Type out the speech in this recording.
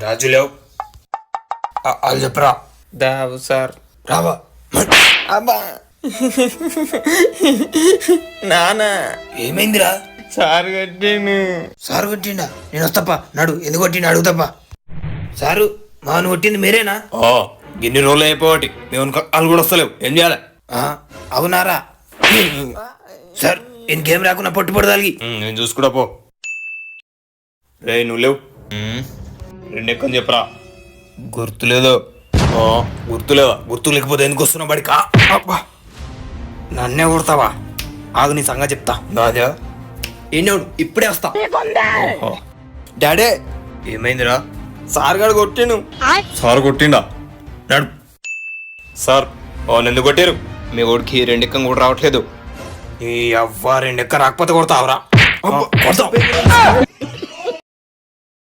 రాజు లేవు వాళ్ళు చెప్పరా దావు సార్. రావా అబ్బా నానా ఏమైందిరా సార్ కట్టాను. సారు కొట్టిండా నేను వస్తప్ప నడు ఎందుకు కొట్టిండు అడుగుతప్ప సారు మాను కొట్టింది మీరేనా గిన్ని రోజులు అయిపోటి మేము వాళ్ళు కూడా వస్తలేవు ఏం చేయాలి అవునారా సార్ ఇంకేం రాకుండా పట్టు పడదాలి నేను చూసుకుంటా పో. రే నువ్వు లేవు రెండెక్కని చెప్పరా. గుర్తులేదు గుర్తులేవా? గుర్తు లేకపోతే ఎందుకు వస్తున్నావు బడికా? నన్నే కొడతావా ఆగు నీ సంగతి చెప్తా నాదా ఎన్నోడు ఇప్పుడే వస్తా డాడీ ఏమైందిరా? సార్ గారు కొట్టాను. సార్ కొట్టిండా? నడు సార్ వాళ్ళు ఎందుకు కొట్టారు? మీ ఓడికి రెండెక్కం కూడా రావట్లేదు. ఈ అవ్వ రెండెక్క రాకపోతే కొడతావురా కొడతావు